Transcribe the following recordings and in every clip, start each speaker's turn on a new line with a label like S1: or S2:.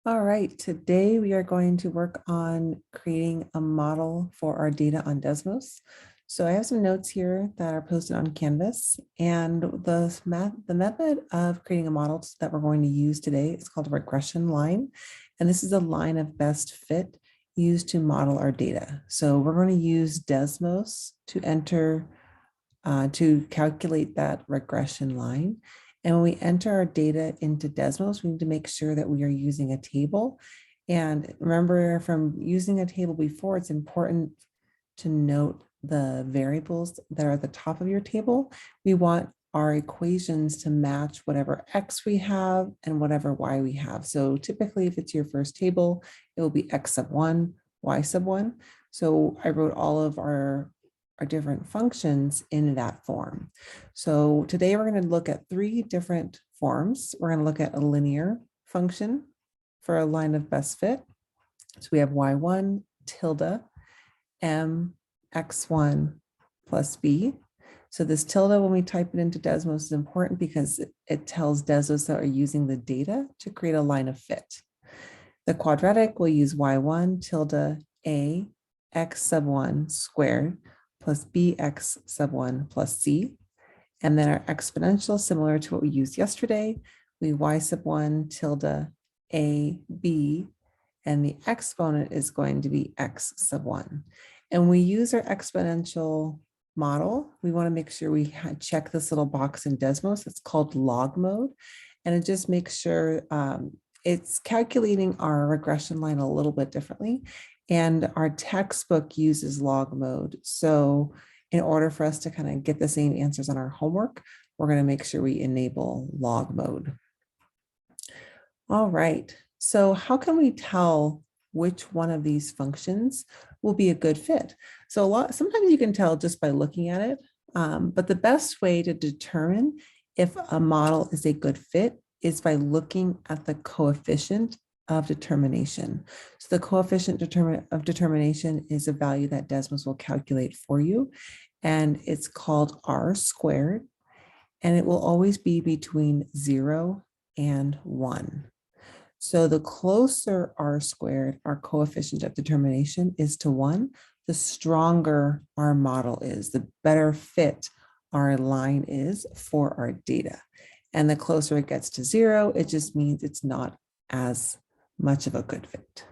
S1: All right, today we are going to work on creating a model for our data on Desmos. So I have some notes here that are posted on Canvas, and the method of creating a model that we're going to use today is called a regression line. And this is a line of best fit used to model our data. So we're going to use Desmos to to calculate that regression line. And when we enter our data into Desmos, we need to make sure that we are using a table. And remember, from using a table before, it's important to note the variables that are at the top of your table. We want our equations to match whatever X we have and whatever Y we have. So typically, if it's your first table, it will be X sub 1, Y sub 1. So I wrote all of our different functions in that form. So today we're going to look at three different forms. We're going to look at a linear function for a line of best fit. So we have y1 tilde m x1 plus b. So this tilde, when we type it into Desmos, is important because it tells Desmos that we're using the data to create a line of fit. The quadratic will use y1 tilde a x sub 1 squared plus bx sub 1 plus c. And then our exponential, similar to what we used yesterday, we y sub 1 tilde a b, and the exponent is going to be x sub 1. And we use our exponential model. We want to make sure we check this little box in Desmos. It's called log mode. And it just makes sure it's calculating our regression line a little bit differently. And our textbook uses log mode. So in order for us to kind of get the same answers on our homework, we're going to make sure we enable log mode. All right. So how can we tell which one of these functions will be a good fit? So sometimes you can tell just by looking at it, but the best way to determine if a model is a good fit is by looking at the coefficient of determination. So the coefficient of determination is a value that Desmos will calculate for you, and it's called R squared, and it will always be between 0 and 1. So the closer R squared, our coefficient of determination, is to 1, the stronger our model is, the better fit our line is for our data. And the closer it gets to 0, it just means it's not as much of a good fit.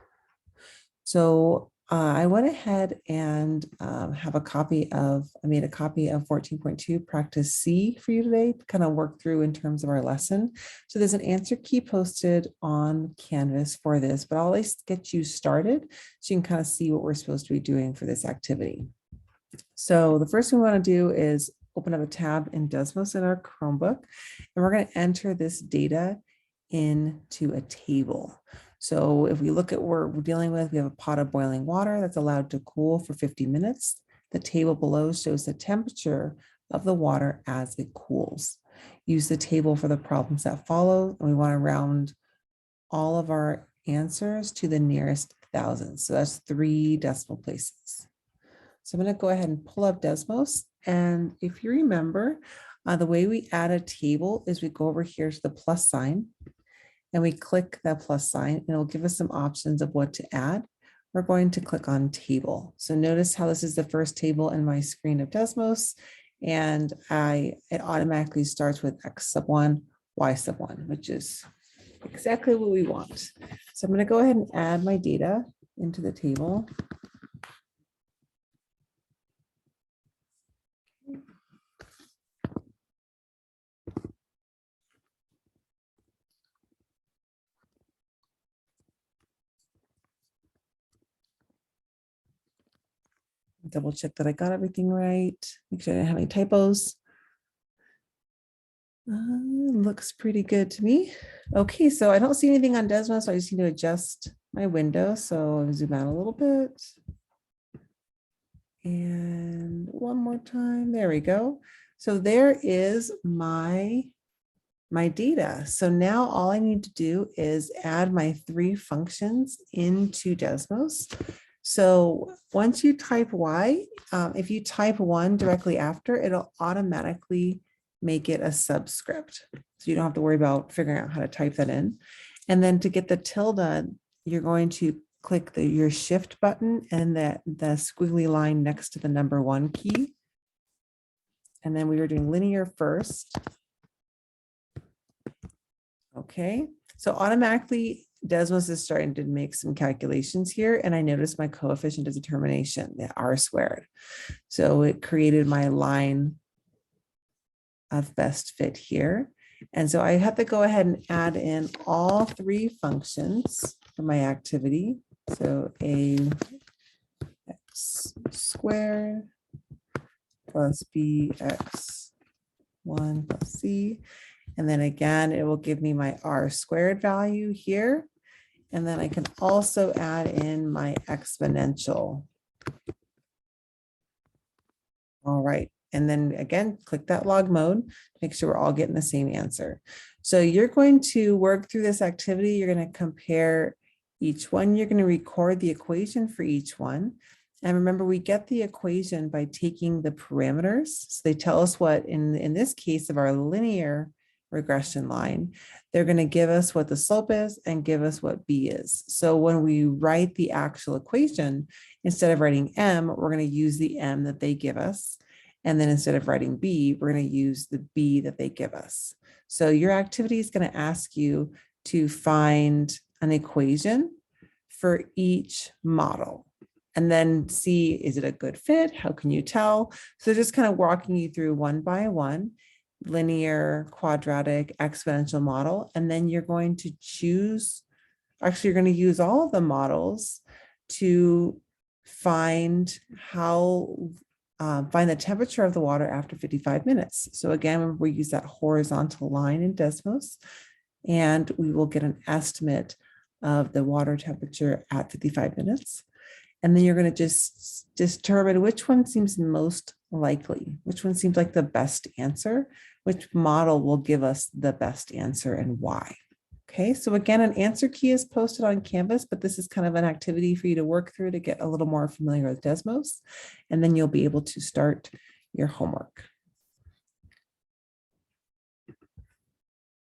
S1: So I went ahead and I made a copy of 14.2 practice C for you today to kind of work through in terms of our lesson. So there's an answer key posted on Canvas for this, but I'll at least get you started so you can kind of see what we're supposed to be doing for this activity. So the first thing we want to do is open up a tab in Desmos in our Chromebook, and we're going to enter this data into a table. So if we look at what we're dealing with, we have a pot of boiling water that's allowed to cool for 50 minutes. The table below shows the temperature of the water as it cools. Use the table for the problems that follow, and we want to round all of our answers to the nearest thousand. So that's 3 decimal places. So I'm going to go ahead and pull up Desmos. And if you remember, the way we add a table is we go over here to the plus sign and we click that plus sign, and it'll give us some options of what to add. We're going to click on table. So notice how this is the first table in my screen of Desmos, and it automatically starts with X sub 1, Y sub 1, which is exactly what we want. So I'm going to go ahead and add my data into the table. Double check that I got everything right. Make sure I didn't have any typos. Looks pretty good to me. Okay, so I don't see anything on Desmos, so I just need to adjust my window. So I'll zoom out a little bit. And one more time, there we go. So there is my data. So now all I need to do is add my 3 functions into Desmos. So once you type Y, if you type 1 directly after, it'll automatically make it a subscript. So you don't have to worry about figuring out how to type that in. And then to get the tilde, you're going to click your shift button and the squiggly line next to the number 1 key. And then we were doing linear first. Okay, so automatically Desmos is starting to make some calculations here, and I noticed my coefficient of determination, the r squared. So it created my line of best fit here. And so I have to go ahead and add in all 3 functions for my activity. So ax squared plus bx1 plus c. And then again, it will give me my r squared value here. And then I can also add in my exponential. All right. And then again, click that log mode, make sure we're all getting the same answer. So you're going to work through this activity. You're going to compare each one. You're going to record the equation for each one. And remember, we get the equation by taking the parameters. So they tell us what, in this case of our linear regression line, they're going to give us what the slope is and give us what b is. So when we write the actual equation, instead of writing m, we're going to use the m that they give us. And then instead of writing b, we're going to use the b that they give us. So your activity is going to ask you to find an equation for each model and then see, is it a good fit? How can you tell? So just kind of walking you through one by one, linear, quadratic, exponential model. And then you're going to choose, actually, you're going to use all of the models to find find the temperature of the water after 55 minutes. So again, we use that horizontal line in Desmos, and we will get an estimate of the water temperature at 55 minutes. And then you're going to just determine which one seems most likely, which one seems like the best answer, which model will give us the best answer and why. Okay, so again, an answer key is posted on Canvas, but this is kind of an activity for you to work through to get a little more familiar with Desmos, and then you'll be able to start your homework.